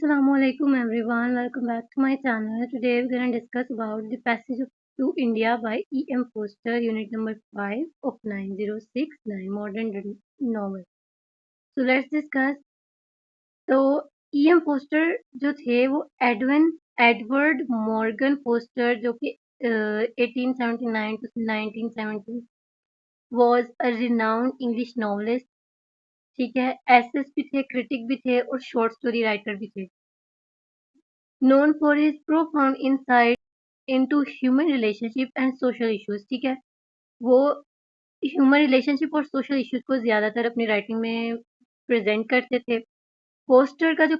Assalamualaikum everyone, welcome back to my channel. Today we're going to discuss about the passage to India by E.M. Foster, unit number 5 of 9069 modern novel. So let's discuss. तो E.M. Poster जो थे वो Edward Morgan poster जो कि 1879 to 1970 was a renowned English novelist. ठीक है, assess भी थे, क्रिटिक भी थे और शॉर्ट स्टोरी राइटर भी थे. known for his profound insight into human relationship and social issues. ठीक है, वो ह्यूमन रिलेशनशिप और सोशल इश्यूज को ज्यादातर अपनी राइटिंग में प्रेजेंट करते थे. पोस्टर का जो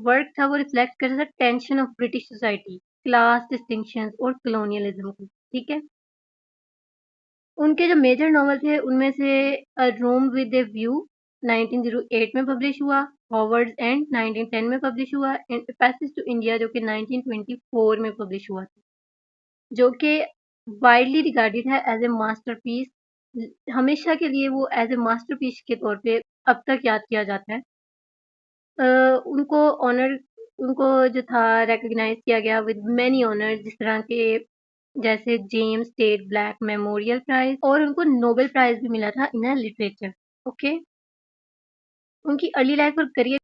वर्क था वो रिफ्लेक्ट करता था tension of British society, class distinctions और कॉलोनियलिज्म को. ठीक है, उनके जो मेजर नॉवल थे उनमें से अ रूम विद ए व्यू 1908 में पब्लिश हुआ, हॉवर्ड्स एंड 1910 में पब्लिश हुआ एंड पैसेज टू इंडिया जो कि 1924 में पब्लिश हुआ था, जो कि वाइडली रिगार्डेड है एज ए मास्टरपीस. हमेशा के लिए वो एज ए मास्टरपीस के तौर पे अब तक याद किया जाता है. उनको ऑनर उनको जो था रिकॉग्नाइज किया गया विद मैनी ऑनर्स, जिस तरह के जैसे James State Black Memorial Prize, और उनको नोबेल प्राइज भी मिला था इन लिटरेचर. ओके, उनकी अर्ली लाइफ और career.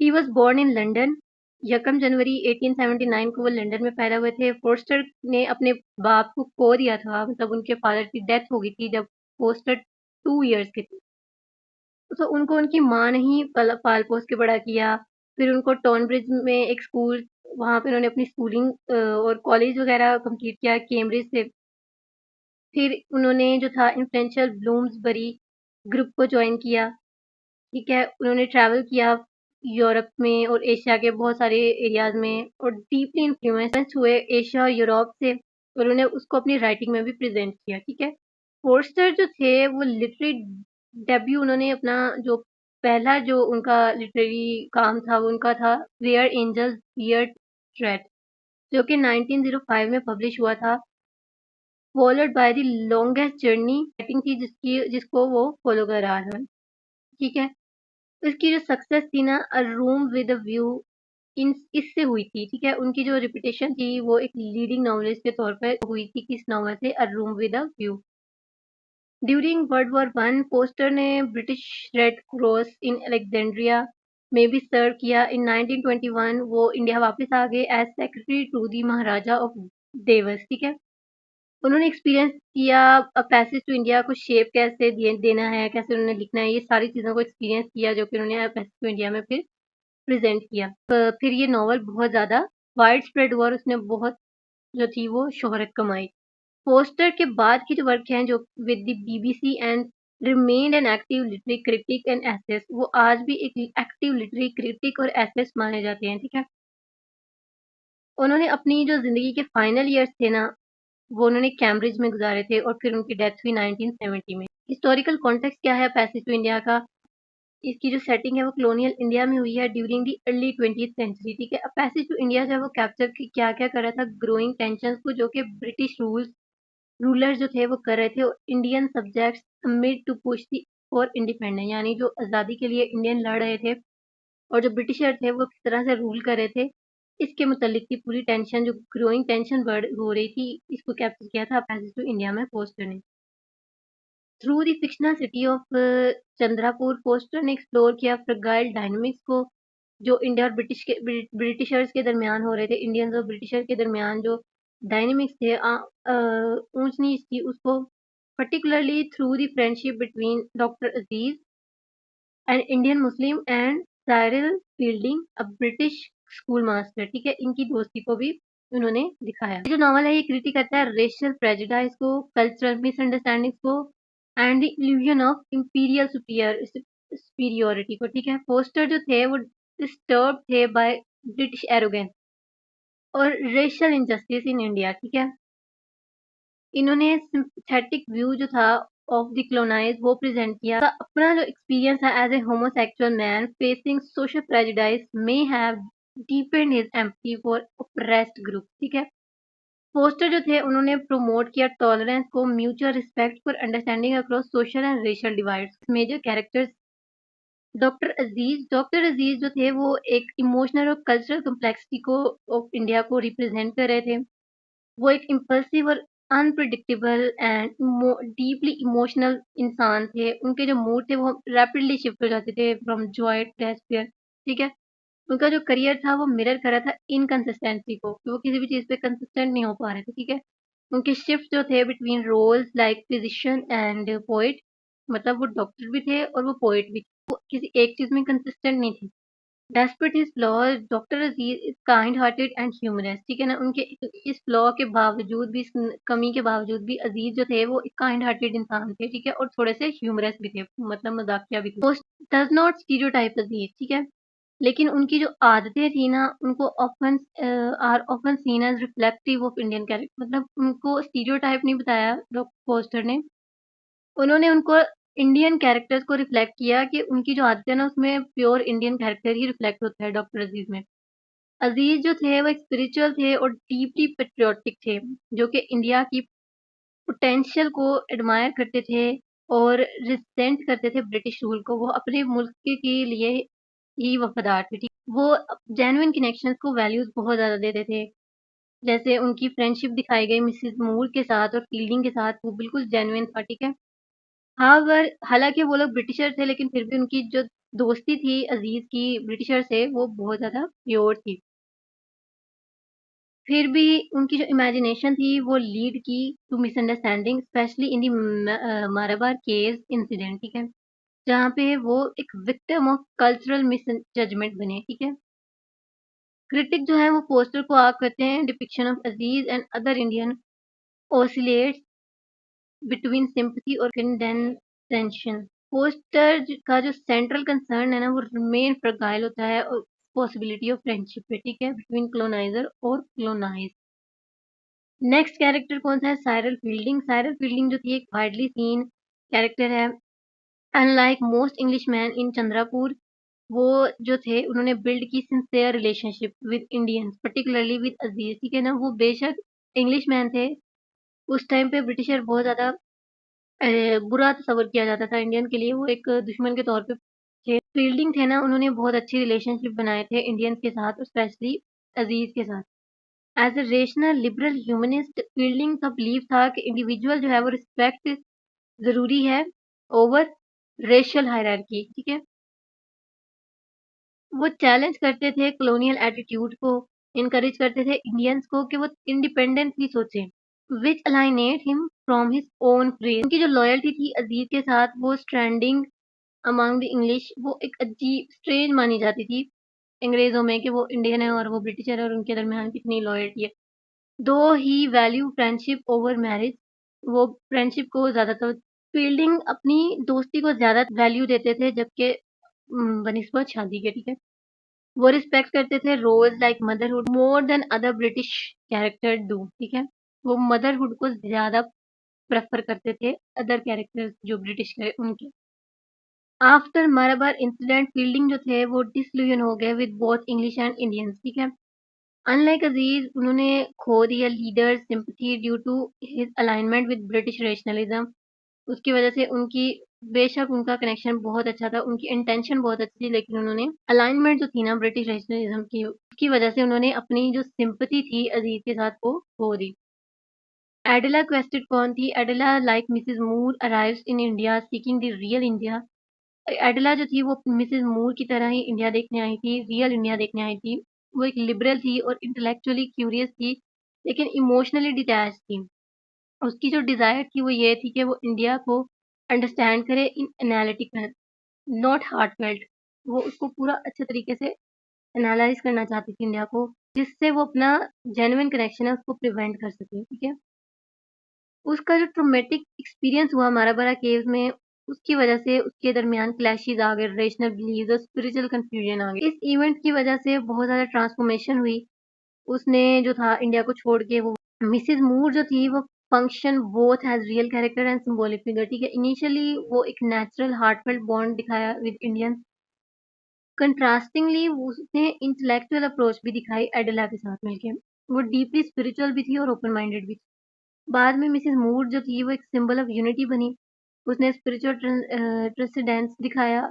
He was born in London. 1 जनवरी 1879 को वो लंदन में पैदा हुए थे. फोस्टर ने अपने बाप को खो दिया था, मतलब उनके फादर की डेथ हो गई थी जब फोस्टर 2 इयर्स के थे. तो उनको उनकी माँ ने ही पाल पोस के बड़ा किया. फिर उनको टॉनब्रिज में एक स्कूल, वहाँ पे उन्होंने अपनी स्कूलिंग और कॉलेज वगैरह कंप्लीट किया कैम्ब्रिज से. फिर उन्होंने जो था इन्फ्लुएंशियल ब्लूम्सबरी ग्रुप को ज्वाइन किया. ठीक है, उन्होंने ट्रैवल किया यूरोप में और एशिया के बहुत सारे एरियाज में और डीपली इन्फ्लुएंस हुए एशिया और यूरोप से, और उन्होंने उसको अपनी राइटिंग में भी प्रेजेंट किया. ठीक है, फोर्स्टर जो थे वो लिटरेरी डेब्यू उन्होंने अपना जो पहला जो उनका लिटरेरी काम था वो उनका था वेयर एंजल्स हियर ट्रेड, जो कि 1905 में पब्लिश हुआ था, followed by the longest journey writing थी जिसको वो फॉलो कर रहा था. ठीक है, इसकी जो सक्सेस थी ना, a room with a view, इन इससे हुई थी. ठीक है, उनकी जो रिपुटेशन थी वो एक लीडिंग नॉवेलिस्ट के तौर पर हुई थी किस नॉवल से, अ room with a view. During world war 1 poster ने British red cross in Alexandria में भी सर्व किया. इन 1921 वो इंडिया वापस आ गए as secretary to the maharaja of Dewas. ठीक है, उन्होंने एक्सपीरियंस किया पैसेज टू इंडिया को शेप कैसे देना है, कैसे उन्होंने लिखना है, ये सारी चीज़ों को एक्सपीरियंस किया जो कि उन्होंने पैसेज टू इंडिया में फिर प्रेजेंट किया. फिर ये नॉवल बहुत ज़्यादा वाइड स्प्रेड हुआ और उसने बहुत जो थी वो शोहरत कमाई. फोस्टर के बाद की जो वर्क हैं जो with the BBC and remained an active literary critic and essayist, वो आज भी एक एक्टिव लिटरेरी क्रिटिक और एसेस माने जाते हैं. ठीक है, उन्होंने अपनी जो ज़िंदगी के फाइनल ईयर्स थे ना वो उन्होंने कैम्ब्रिज में गुजारे थे और फिर उनकी डेथ हुई 1970 में. हिस्टोरिकल कॉन्टेक्स्ट क्या है पैसेज टू इंडिया का, इसकी जो सेटिंग है वो कॉलोनियल इंडिया में हुई है during the early 20th century. ठीक है, पैसेज टू इंडिया जो है वो कैप्चर क्या क्या कर रहा था, ग्रोइंग टेंशन को जो कि ब्रिटिश रूलर्स जो थे वो कर रहे थे और Indian subjects mid to push the for independence, यानी जो आज़ादी के लिए इंडियन लड़ रहे थे और जो ब्रिटिशर थे वो किस तरह से रूल कर रहे थे, इसके मुतालिक की पूरी टेंशन, जो ग्रोइंग टेंशन बढ़ हो रही थी, इसको कैप्चर किया था पैसेज टू इंडिया में पोस्टर ने. Through the fictional city of Chandrapur, poster ने एक्सप्लोर किया फ्रगाइल डायनामिक्स को जो इंडिया और ब्रिटिशर्स के दरमियान हो रहे थे, इंडियंस और ब्रिटिशर के दरमियान जो डायनामिक्स थे ऊंच नीच थी उसको, particularly through the friendship between Dr. Aziz, an Indian Muslim, and Cyril Fielding, a British school master. ठीक है, इनकी दोस्ती को भी उन्होंने दिखाया. जो नॉवल है ये क्रिटिक करता है रेशियल प्रेजुडाइज को, कल्चरल मिसअंडरस्टैंडिंग्स को and the illusion of imperial superiority को. ठीक है, फोस्टर जो थे वो डिस्टर्ब थे बाय ब्रिटिश एरोगेंस और रेशियल इनजस्टिस इन इंडिया. ठीक है, इन्होंने सिंथेटिक व्यू जो था ऑफ द कॉलोनाइज वो प्रेजेंट किया. अपना जो एक्सपीरियंस है as a homosexual man facing social prejudice may have deepened his empathy for oppressed group. ठीक है, पोस्टर जो थे उन्होंने प्रमोट किया टॉलरेंस को, mutual respect for understanding across social and racial divides. Major characters doctor Aziz जो थे वो एक इमोशनल और कल्चरल कम्प्लेक्सिटी को ऑफ इंडिया को रिप्रेजेंट कर रहे थे। वो एक इम्पल्सिव और अनप्रिडिक्टेबल एंड डीपली इमोशनल इंसान थे। उनके जो मूड थे वो रैपिडली शिफ्ट हो जाते थे फ्रॉम जॉय टू डेस्पेयर, ठीक है? उनका जो करियर था वो मिरर कर रहा था इनकंसिस्टेंसी को, कि वो किसी भी चीज़ पे कंसिस्टेंट नहीं हो पा रहे थे, ठीक है? उनके शिफ्ट जो थे between roles like physician and poet, मतलब वो डॉक्टर भी थे और वो पोएट भी थे। वो किसी एक चीज़ में कंसिस्टेंट नहीं थे। Despite his flaws, doctor Aziz is kind hearted and humorous, ठीक है ना? उनके इस फ्लॉ के बावजूद भी, इस कमी के बावजूद भी अजीज जो थे वो एक काइंड हार्टेड इंसान थे, ठीक है? और थोड़े से ह्यूमरस भी थे, मतलब मजाकिया भी थे। डज नॉट स्टीरियोटाइप अजीज, ठीक है? लेकिन उनकी जो आदतें थी ना, उनको often are often seen as reflective of Indian character, मतलब उनको स्टीरियोटाइप नहीं बताया डॉक्टर फोस्टर ने। उन्होंने उनको इंडियन कैरेक्टर्स को रिफ्लेक्ट किया कि उनकी जो आदतें हैं ना उसमें प्योर इंडियन कैरेक्टर ही रिफ्लेक्ट होता है डॉक्टर अजीज में। अजीज जो थे वो एक स्पिरिचुअल थे और डीपली पेट्रियोटिक थे, जो कि इंडिया की पोटेंशियल को एडमायर करते थे और रिसेंट करते थे ब्रिटिश रूल को। वो अपने मुल्क के लिए ही वफादार थे, ठीक। वो जेन्युइन कनेक्शंस को वैल्यूज बहुत ज़्यादा देते थे। जैसे उनकी फ्रेंडशिप दिखाई गई मिसेस मूर के साथ और फील्डिंग के साथ, वो बिल्कुल जेन्युइन था, ठीक है। हालांकि वो लोग ब्रिटिशर थे, लेकिन फिर भी उनकी जो दोस्ती थी अजीज की ब्रिटिशर से, वो बहुत ज़्यादा प्योर थी। फिर भी उनकी जो इमेजिनेशन थी वो लीड की to misunderstanding, specially in the Marabar case incident, ठीक है? जहाँ पे वो एक विक्टिम ऑफ कल्चरल मिसजजमेंट बने, ठीक है? क्रिटिक जो है वो पोस्टर को आग करते हैं depiction of Aziz and other Indian oscillates between sympathy और कंडेंसेशन। पोस्टर का जो सेंट्रल कंसर्न है ना वो रिमेन फ्रगाइल होता है और पॉसिबिलिटी ऑफ फ्रेंडशिप पे, ठीक है, बिटवीन कॉलोनाइजर और कॉलोनाइज। नेक्स्ट कैरेक्टर कौन सा है? Cyril fielding. साइरल फील्डिंग जो थी एक वाइडली सीन कैरेक्टर है। Unlike most English man in Chandrapore, वो जो थे उन्होंने बिल्ड की sincere relationship with Indians, particularly with Aziz, ठीक है ना? वो बेशक इंग्लिश मैन थे, उस टाइम पे ब्रिटिशर बहुत ज़्यादा बुरा तस्वर किया जाता था इंडियन के लिए, वो एक दुश्मन के तौर पे थे। फील्डिंग थे ना, उन्होंने बहुत अच्छी रिलेशनशिप बनाए थे इंडियंस के साथ और स्पेशली अजीज के साथ। As a rational liberal humanist, Fielding का बिलीव था कि इंडिविजुअल जो है वो रिस्पेक्ट ज़रूरी है ओवर रेशियल हायरार्की, ठीक है? वो चैलेंज करते थे कॉलोनियल एटीट्यूड को, इनकरेज करते थे इंडियंस को कि वो इंडिपेंडेंटली सोचें, which alienate him from his own phrase. उनकी जो लॉयल्टी थी अजीज के साथ, वो स्टैंडिंग अमंग द इंग्लिश, वो एक अजीब स्ट्रेंज मानी जाती थी अंग्रेजों में कि वो इंडियन है और वो ब्रिटिशर है और उनके दरमियान कितनी लॉयल्टी है। दो ही वैल्यू फ्रेंडशिप ओवर मैरिज, वो फ्रेंडशिप को ज़्यादातर, फील्डिंग अपनी दोस्ती को ज़्यादा वैल्यू देते थे, जबकि बनिस्बत शादी के, ठीक है? वो रिस्पेक्ट करते थे roles like motherhood more than other British character do, ठीक है? वो मदरहुड को ज़्यादा प्रेफर करते थे अदर कैरेक्टर्स जो ब्रिटिश के उनके। आफ्टर मलाबार इंसिडेंट, फील्डिंग जो थे वो डिसल्यूजन हो गए with both English and Indians, ठीक है? अनलाइक अजीज, उन्होंने खो दिया leader sympathy due to his alignment with British rationalism. उसकी वजह से उनकी, बेशक उनका कनेक्शन बहुत अच्छा था, उनकी इंटेंशन बहुत अच्छी थी, लेकिन उन्होंने अलाइनमेंट जो थी ना ब्रिटिश नेशनलिज्म की, उसकी वजह से उन्होंने अपनी जो सिंपथी थी अजीज के साथ वो खो दी। एडिला क्वेस्टेड कौन थी? Adela like Mrs Moore arrives in India seeking the real India. Adela जो थी वो मिसेस मूर की तरह ही इंडिया देखने आई थी, रियल इंडिया देखने आई थी। वो एक लिबरल थी और इंटेलेक्चुअली क्यूरियस थी, लेकिन इमोशनली डिटैच थी। उसकी जो डिज़ायर थी वो ये थी कि वो इंडिया को अंडरस्टैंड करे इन एनालिटिकल, नॉट हार्टफेल्ट। वो उसको पूरा अच्छे तरीके से एनालाइज करना चाहती थी इंडिया को, जिससे वो अपना जेन्युइन कनेक्शन है उसको प्रिवेंट कर सके, ठीक है? उसका जो ट्रॉमेटिक एक्सपीरियंस हुआ माराबारा केव्स में, उसकी वजह से उसके दरमियान क्लैशेस आ गए, रेशनल बिलीव्स और स्पिरिचुअल कंफ्यूजन आ गई। इस इवेंट की वजह से बहुत ज़्यादा ट्रांसफॉर्मेशन हुई। उसने जो था इंडिया को छोड़ के वो मिसेस मूर जो थी वो function both as real character and symbolic figure, ठीक है? इनिशियली वो एक नेचुरल हार्टफेल्ट बॉन्ड दिखाया विद इंडियंस, कंट्रास्टिंगली उसने इंटेलेक्चुअल अप्रोच भी दिखाई एडिला के साथ मिलके। वो डीपली स्पिरिचुअल भी थी और ओपन माइंडेड भी थी। बाद में मिसेस मूर जो थी वो एक सिंबल ऑफ यूनिटी बनी। उसने स्पिरिचुअल ट्रांसेंडेंस दिखाया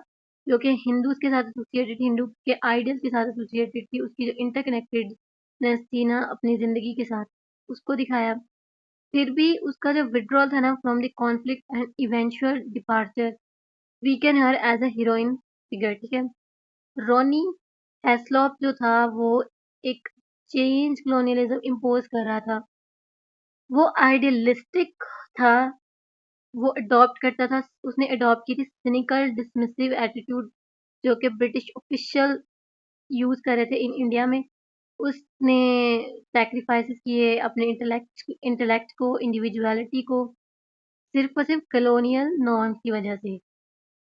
जो कि हिंदूज़ के साथ एसोसिएटेड, हिंदू के आइडल्स के साथ एसोसिएटेड थी, उसकी जो इंटरकनेक्टेडनेस थी ना अपनी ज़िंदगी के साथ, उसको दिखाया। फिर भी उसका जो विथड्रॉल था ना from the conflict and eventual departure, weaken her as a heroine figure, ठीक है? रोनी हेस्लॉप जो था वो एक चेंज कलोनियलिज्म इम्पोज़ कर रहा था। वो आइडियलिस्टिक था, वो अडॉप्ट करता था, उसने अडॉप्ट की थी सिनिकल डिसमिसिव एटीट्यूड जो कि ब्रिटिश ऑफिशियल यूज़ कर रहे थे इन इंडिया में। उसने सैक्रिफाइसेस किए अपने इंटेलेक्ट को, इंडिविजुअलिटी को, सिर्फ़ और सिर्फ़ कॉलोनियल नॉर्म्स की वज़ह से,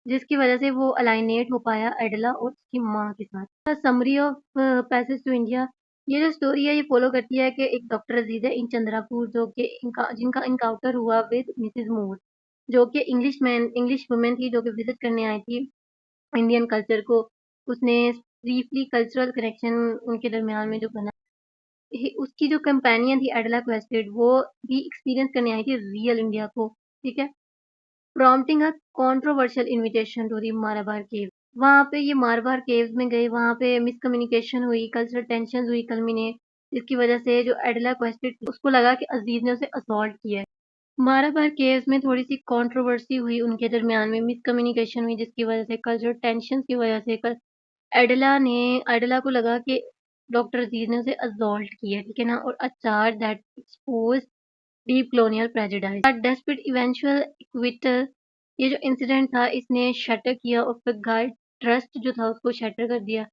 जिसकी वज़ह से वो अलाइनेट हो पाया एडला और उसकी माँ के साथ। Summary of passage to India, ये जो स्टोरी है ये फ़ॉलो करती है कि एक डॉक्टर अज़ीज़ है इन चंद्रापुर जो कि जिनका एनकाउंटर हुआ विद मिसेज़ मूर, जो कि इंग्लिश वुमन थी जो कि विज़िट करने आई थी इंडियन कल्चर को। उसने ब्रीफली कल्चरल कनेक्शन उनके दरमियान में जो बना, उसकी जो कंपेनियन थी एडला क्वेस्टेड, वो भी एक्सपीरियंस करने आई थी रियल इंडिया को, ठीक है? Prompting a controversial invitation to the Malabar cave. वहाँ पे ये मारवाड़ केव्स में गए, वहाँ पे मिसकम्युनिकेशन हुई, कल्चरल टेंशन हुई कल्मिनेट, जिसकी वजह से जो एडला क्वेस्टेड थी उसको लगा कि अजीज ने उसे असॉल्ट किया है। माराबार केव्स में थोड़ी सी कंट्रोवर्सी हुई उनके दरमियान में, मिसकम्युनिकेशन हुई, जिसकी वजह से कल्चरल टेंशन की वजह से एडला को लगा कि डॉक्टर अजीज ने उसे असॉल्ट किया है, ठीक है ना? और a charge that expose deep colonial prejudice. But despite eventual acquittal, ये जो इंसिडेंट था इसने शटर किया और फिर गाइड ट्रस्ट जो था उसको शटर कर दिया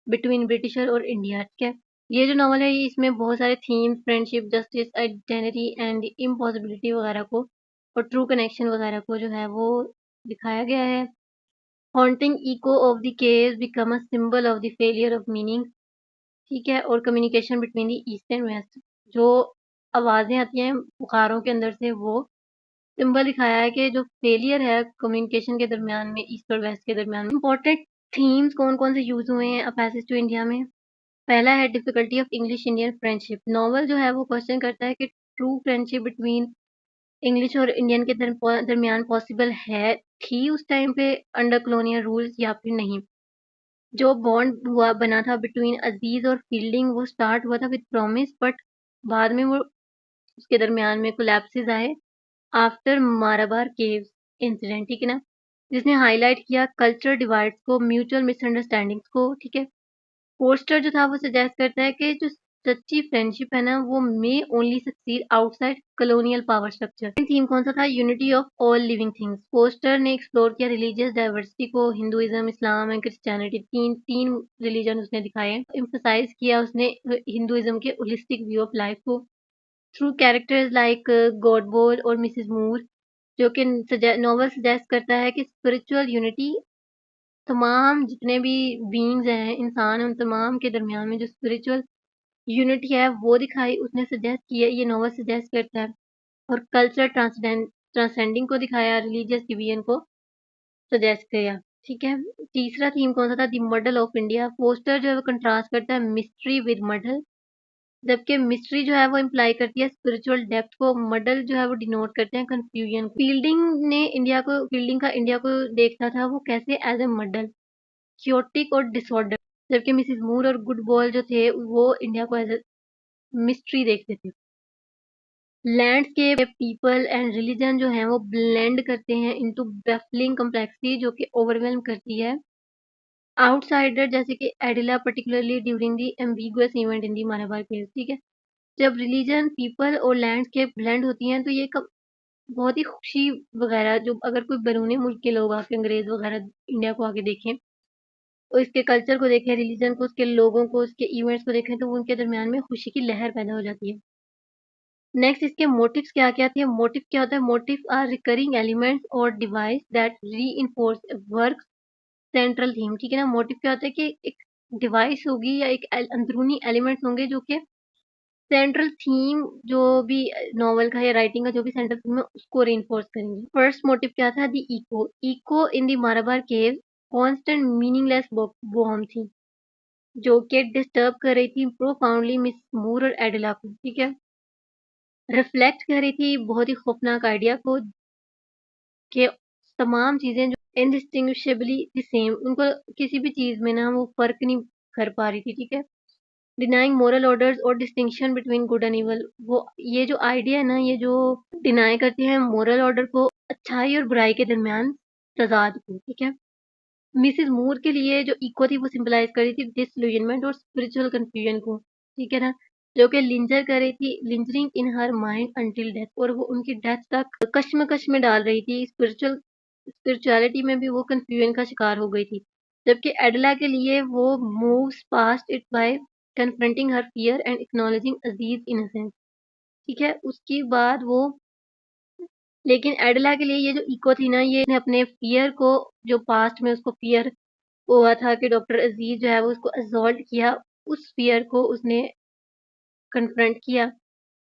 बिटवीन ब्रिटिशर और इंडिया, ठीक है? ये जो नॉवल है ये इसमें बहुत सारे themes, friendship, justice, identity and impossibility वगैरह को और ट्रू कनेक्शन वगैरह को जो है वो दिखाया गया है। Haunting echo of the caves become a symbol of the failure of meaning, ठीक है? और communication between the East and West, जो आवाज़ें आती हैं बुखारों के अंदर से, वो सिंबल दिखाया है कि जो फेलियर है कम्युनिकेशन के दरमियान में, ईस्ट और वेस्ट के दरमियान में। इंपॉर्टेंट थीम्स कौन कौन से यूज हुए हैं अ पैसेज टू इंडिया में? पहला है difficulty of English Indian friendship. Novel जो है वो क्वेश्चन करता है कि ट्रू फ्रेंडशिप बिटवीन इंग्लिश और इंडियन के दरमियान पॉसिबल है, थी उस टाइम पे अंडर कॉलोनियल रूल्स या फिर नहीं। जो बॉन्ड हुआ बना था बिटवीन अजीज और फील्डिंग वो स्टार्ट हुआ था विद प्रॉमिस, बट बाद में वो उसके दरमियान में कोलैप्सेस आए आफ्टर माराबार केव्स इंसिडेंट, ठीक है ना? जिसने हाईलाइट किया कल्चर डिवाइड्स को, म्यूचुअल मिसअंडरस्टैंडिंग्स को, ठीक है? पोस्टर जो था वो सजेस्ट करता है कि जो सच्ची फ्रेंडशिप है ना वो may only succeed outside colonial power structure. Theme कौन सा था? Unity of all living things. Forster ने एक्सप्लोर किया रिलीजियस डाइवर्सिटी को, हिंदुइज्म, इस्लाम एंड क्रिश्चियनिटी, तीन तीन रिलीजन उसने दिखाए। एम्फसाइज किया उसने हिंदुइज्म के होलिस्टिक व्यू ऑफ लाइफ को थ्रू कैरेक्टर्स लाइक गॉडबोल और मिसेस मूर, जो कि नॉवल सजेस्ट करता है कि स्पिरिचुअल यूनिटी, तमाम जितने भी बीइंग्स हैं, इंसान हैं, उन तमाम के दरमियान में जो स्पिरिचुअल यूनिटी है वो दिखाई, उसने सजेस्ट की है, ये नॉवल सजेस्ट करता है। और कल्चर ट्रांसेंडिंग को दिखाया, रिलीजियस डिवीजन को सजेस्ट किया, ठीक है? तीसरा थीम कौन सा था? The model of India. Poster जो है वो कंट्रास्ट करता है मिस्ट्री विद मॉडल, जबकि मिस्ट्री जो है वो इम्प्लाई करती है स्पिरिचुअल डेप्थ को, मॉडल जो है वो डिनोट करते हैं कंफ्यूजन। फील्डिंग का इंडिया को देखता था वो कैसे एज ए मॉडल, क्योटिक और डिसऑर्डर, जबकि मिसेस मूर और गुड बॉल जो थे वो इंडिया को एज ए मिस्ट्री देखते थे। लैंडस्केप, पीपल एंड रिलीजन जो है वो ब्लेंड करते हैं इनटू बैफलिंग कम्प्लेक्सिटी जो कि ओवरवेल्म करती है आउटसाइडर, जैसे कि Adela particularly during the ambiguous event in the Malabar caves, ठीक है? जब रिलीजन, पीपल और लैंडस्केप ब्लेंड होती हैं तो ये बहुत ही खुशी वगैरह, जो अगर कोई बैरूनी मुल्क के लोग आके, अंग्रेज वगैरह इंडिया को आके देखें और इसके कल्चर को देखें, रिलीजन को, उसके लोगों को, उसके इवेंट्स को देखें, तो वो उनके दरमियान में खुशी की लहर पैदा हो जाती है। नेक्स्ट इसके मोटिव्स क्या-क्या थे? मोटिव क्या होता है? मोटिव आर रिकरिंग एलिमेंट्स और device that reinforce work central theme, ठीक है ना? मोटिव क्या होता है कि एक डिवाइस होगी या एक अंदरूनी एलिमेंट्स होंगे जो कि सेंट्रल थीम, जो भी नॉवल का या राइटिंग का जो भी सेंट्रल थीम है उसको रीइंफोर्स करेंगे। फर्स्ट मोटिव क्या था? The echo in the Marabar cave constant meaningless bomb थी जो कि डिस्टर्ब कर रही थी प्रोफाउंडली मिस मूर और एडिला को, ठीक है? रिफ्लेक्ट कर रही थी बहुत ही खौफनाक आइडिया को कि तमाम चीज़ें जो इनडिस्टिंग्विशेबली द सेम, उनको किसी भी चीज़ में ना वो फ़र्क नहीं कर पा रही थी, ठीक है? डिनाइंग मोरल ऑर्डर्स और distinction between good and evil, वो ये जो आइडिया है ना, ये जो डिनाई करती है मोरल ऑर्डर को, अच्छाई और बुराई के दरमियान तजाद को, ठीक है? मिसेस मूर के लिए जो इको थी वो सिंबलाइज कर रही थी डिसइल्यूजनमेंट और स्पिरिचुअल कंफ्यूजन को, ठीक है ना? जो कि लिंजर कर रही थी, लिंजरिंग इन हर माइंड अंटिल डेथ, और वो उनकी डेथ तक कश्मकश में डाल रही थी, स्पिरिचुअलिटी में भी वो कंफ्यूजन का शिकार हो गई थी। जबकि एडला के लिए वो moves past it by confronting her fear and acknowledging Aziz innocence, ठीक है? उसके बाद वो, लेकिन एडला के लिए ये जो इको थी ना, ये ने अपने फियर को, जो पास्ट में उसको फियर हुआ था कि डॉक्टर अजीज जो है वो उसको असॉल्ट किया, उस फियर को उसने कन्फ्रंट किया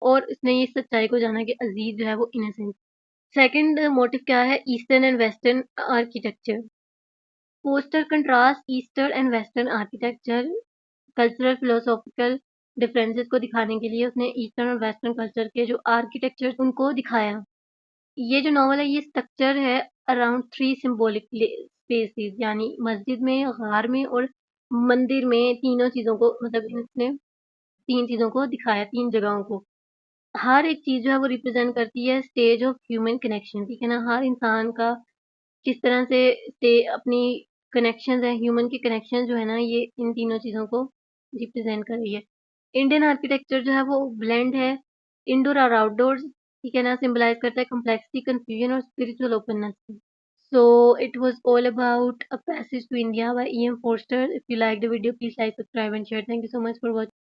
और उसने ये सच्चाई को जाना कि अजीज जो है वो इनोसेंट। सेकंड मोटिव क्या है? Eastern and western architecture. Poster contrast eastern and western architecture cultural philosophical differences को दिखाने के लिए उसने ईस्टर्न और वेस्टर्न कल्चर के जो आर्किटेक्चर उनको दिखाया। ये जो नॉवल है ये स्ट्रक्चर है अराउंड थ्री सिंबॉलिक स्पेसेस, यानी मस्जिद में, गार में और मंदिर में, तीनों चीज़ों को, मतलब इसने तीन चीज़ों को दिखाया, तीन जगहों को। हर एक चीज़ जो है वो रिप्रेजेंट करती है स्टेज ऑफ ह्यूमन कनेक्शन, ठीक है ना? हर इंसान का किस तरह से अपनी कनेक्शंस हैं, ह्यूमन के कनेक्शन जो है ना, ये इन तीनों चीज़ों को रिप्रेजेंट कर रही है। इंडियन आर्किटेक्चर जो है वो ब्लेंड है इंडोर और आउटडोर्स, ठीक है ना? सिंबलाइज करता है कम्प्लेक्सिटी, कंफ्यूजन और spiritual openness. So it was all about A Passage to India by E.M. Forster. If you like the video, please like, subscribe and share. Thank you so much for watching.